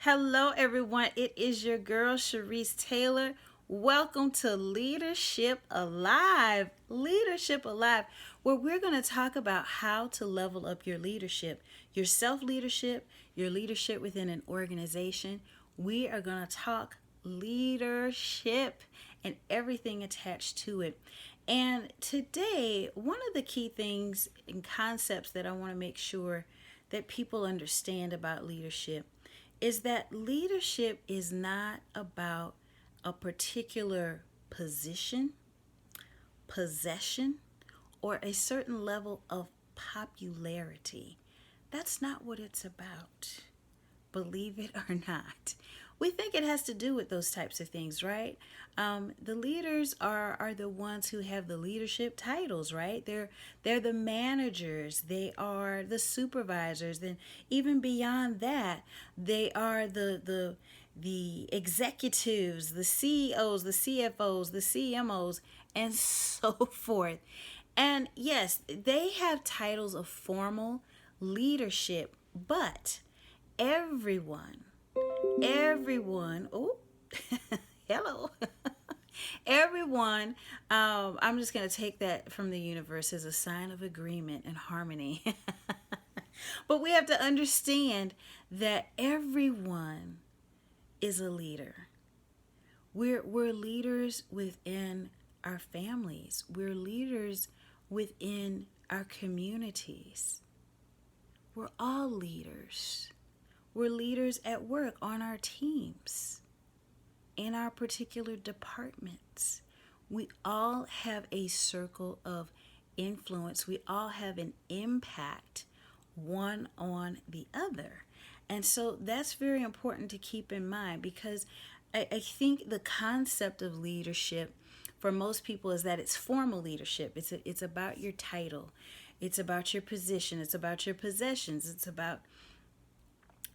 Hello, everyone. It is your girl, Cherise Taylor. Welcome to Leadership Alive. Leadership Alive, where we're going to talk about how to level up your self leadership, your leadership within an organization. We are going to talk leadership and everything attached to it. And today, one of the key things and concepts that I want to make sure that people understand about leadership is that leadership is not about a particular position, possession, or a certain level of popularity. That's not what it's about, believe it or not. We think it has to do with those types of things, right? The leaders are the ones who have the leadership titles, right? They're the managers, they are the supervisors, and even beyond that, they are the executives, the CEOs, the CFOs, the CMOs, and so forth. And yes, they have titles of formal leadership, but everyone, oh, hello. Everyone, I'm just going to take that from the universe as a sign of agreement and harmony. But we have to understand that everyone is a leader. We're leaders within our families. We're leaders within our communities. We're all leaders. We're leaders at work, on our teams, in our particular departments. We all have a circle of influence. We all have an impact, one on the other. And so that's very important to keep in mind, because I think the concept of leadership for most people is that it's formal leadership. It's about your title. It's about your position. It's about your possessions. It's about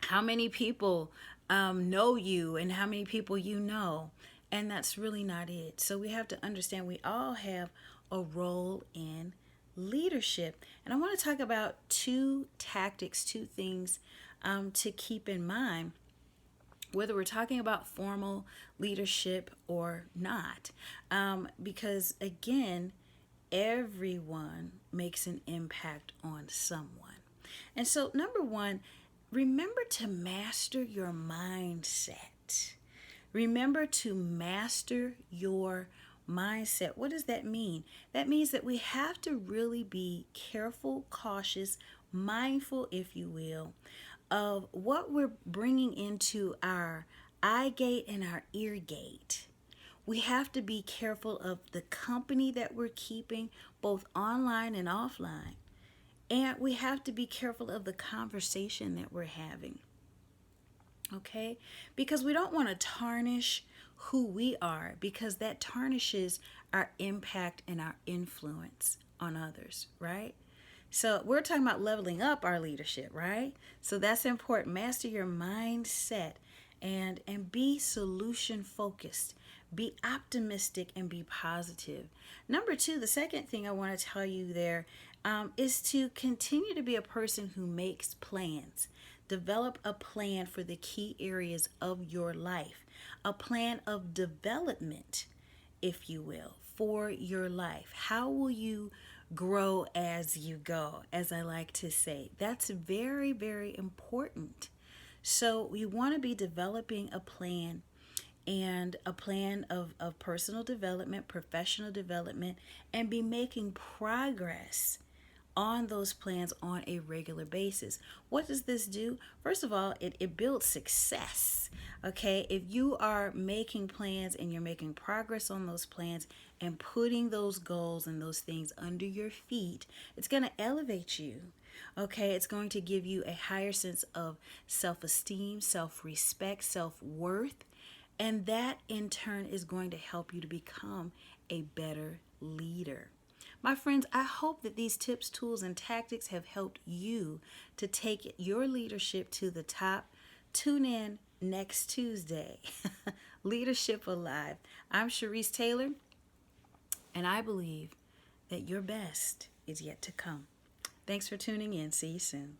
how many people know you and how many people you know. And that's really not it. So we have to understand we all have a role in leadership. And I want to talk about two tactics, two things to keep in mind, whether we're talking about formal leadership or not. Because again, everyone makes an impact on someone. And so, number one, remember to master your mindset. Remember to master your mindset. What does that mean? That means that we have to really be careful, cautious, mindful, if you will, of what we're bringing into our eye gate and our ear gate. We have to be careful of the company that we're keeping, both online and offline. And we have to be careful of the conversation that we're having. Okay? Because we don't want to tarnish who we are, because that tarnishes our impact and our influence on others, right? So we're talking about leveling up our leadership, right? So that's important. Master your mindset and be solution focused. Be optimistic and be positive. Number two, the second thing I want to tell you there is to continue to be a person who makes plans. Develop a plan for the key areas of your life, a plan of development, if you will, for your life. How will you grow as you go, as I like to say? That's very, very important. So we want to be developing a plan, and a plan of personal development, professional development, and be making progress on those plans on a regular basis. What does this do? First of all, it builds success. Okay, if you are making plans and you're making progress on those plans and putting those goals and those things under your feet, it's going to elevate you. Okay, it's going to give you a higher sense of self-esteem, self-respect, self-worth, and that in turn is going to help you to become a better leader. My friends, I hope that these tips, tools, and tactics have helped you to take your leadership to the top. Tune in next Tuesday. Leadership Alive. I'm Cherise Taylor, and I believe that your best is yet to come. Thanks for tuning in. See you soon.